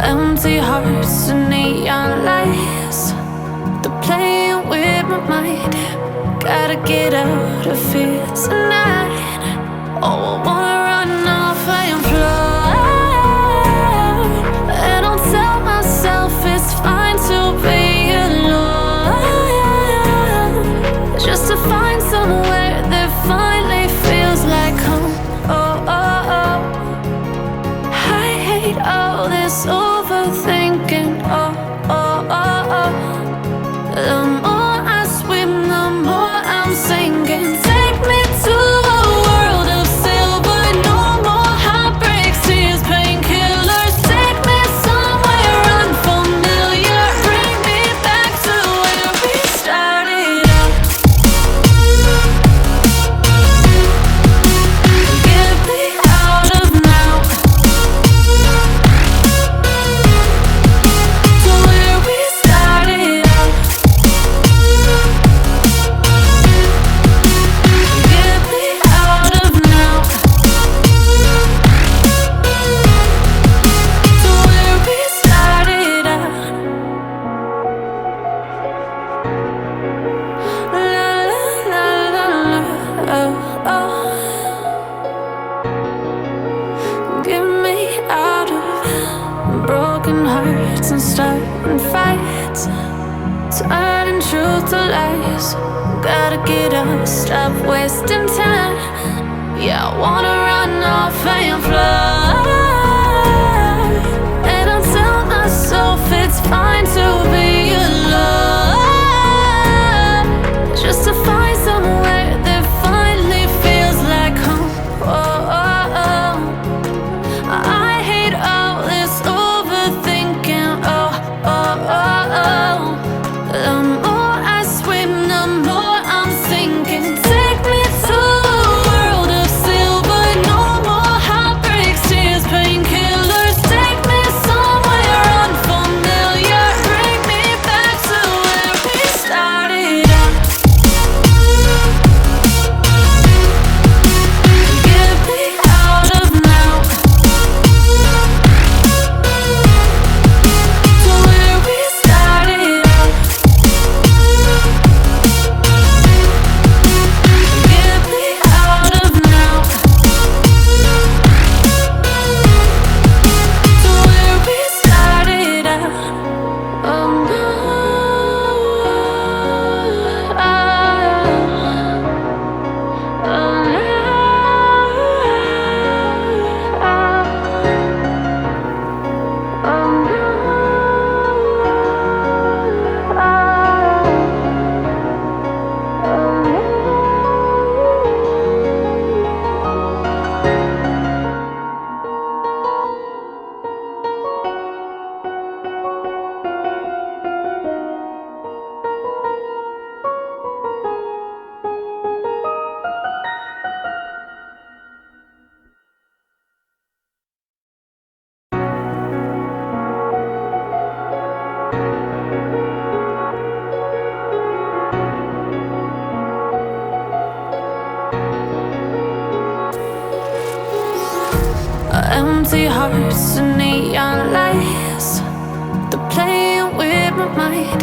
Empty hearts and neon lights, they're playing with my mind. Gotta get out of here tonight. Oh, I wanna run off and fly. And I'll tell myself it's fine to be alone, just to find somewhere that finally feels like home. Oh, oh, oh. I hate all this overthinking. Oh, oh, oh, oh. The more I swim, the more I'm sinking. Take me to a world of silver. No more heartbreaks, tears, painkillers. Take me somewhere unfamiliar. Bring me back to where we started out. Get me out of now, to where we started out. Get me out of now, to where we started out. La la la la la, oh, oh. Get me out of broken hearts and starting fights, turning truth to lies. Gotta get up, stop wasting time. Yeah, I wanna run off and fly. And I'll tell myself it's fine to be alone, just to find somewhere that finally feels like home. Oh, oh, oh. I hate all this overthinking. Oh, oh, oh, oh. The more I swim, the more I'm sinking. Take me to a world of silver. No more heartbreaks, tears, painkillers. Take me somewhere unfamiliar. Bring me back to where we started out. Get me out of now, to where we started out. Get me out of now, to where we started out. Oh no, oh empty hearts and neon lights, they're playing with my mind.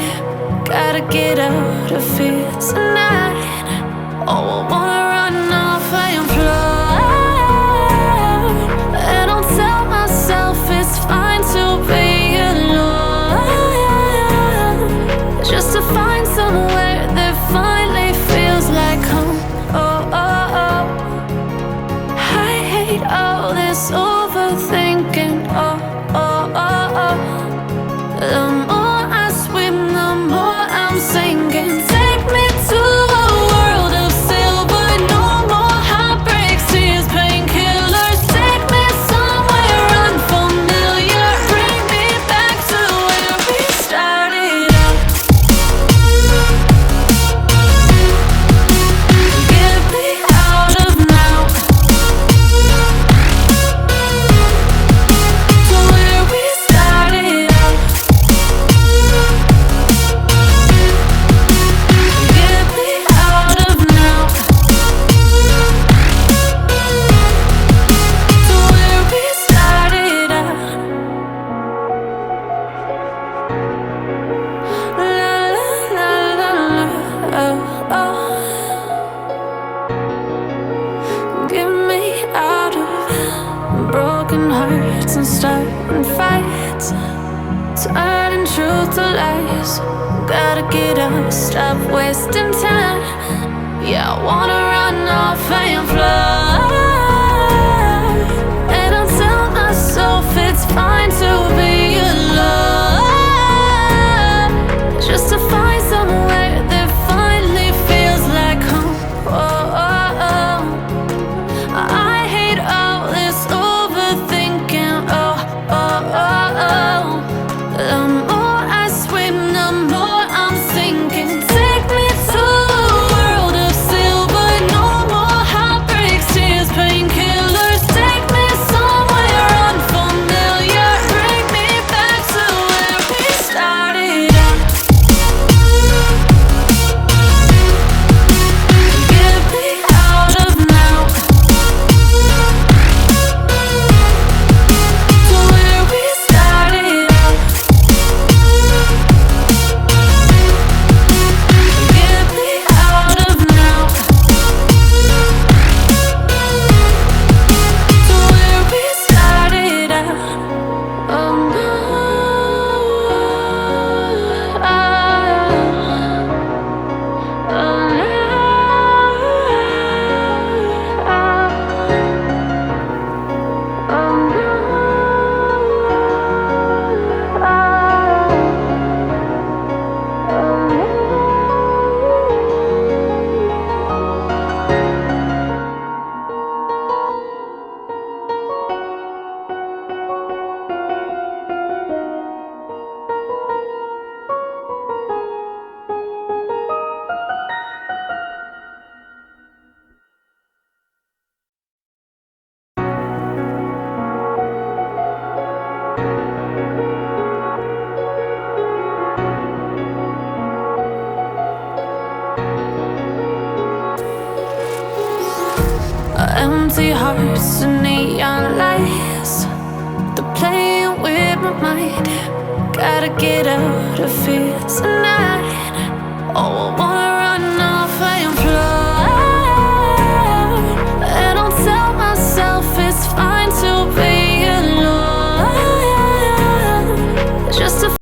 Gotta get out of here tonight. Oh, I wanna run off and fly. And I'll tell myself it's fine to be alone, just to find somewhere that finally feels like home. Oh, oh, oh. I hate all this overthinking. Oh, oh, oh, oh. The more I swim, the more I'm sinking. Take me to a world of silver. nights, turning truth to lies. Gotta get up, stop wasting time. Yeah, I wanna run off and fly. And I'll tell myself it's fine to be alone, just to find somewhere that finally feels like home. Oh, oh, oh. I hate all this overthinking. Oh, oh, oh, oh. The more I swim, the more I'm sinking. Take me to a world of silver. No more heartbreaks, tears, painkillers. Take me somewhere unfamiliar. Bring me back to where we started out. Get me out of now, to where we started out. Get me out of now, to where we started out. Oh no, empty hearts and neon lights, they're playing with my mind. Gotta get out of here tonight. Oh, I want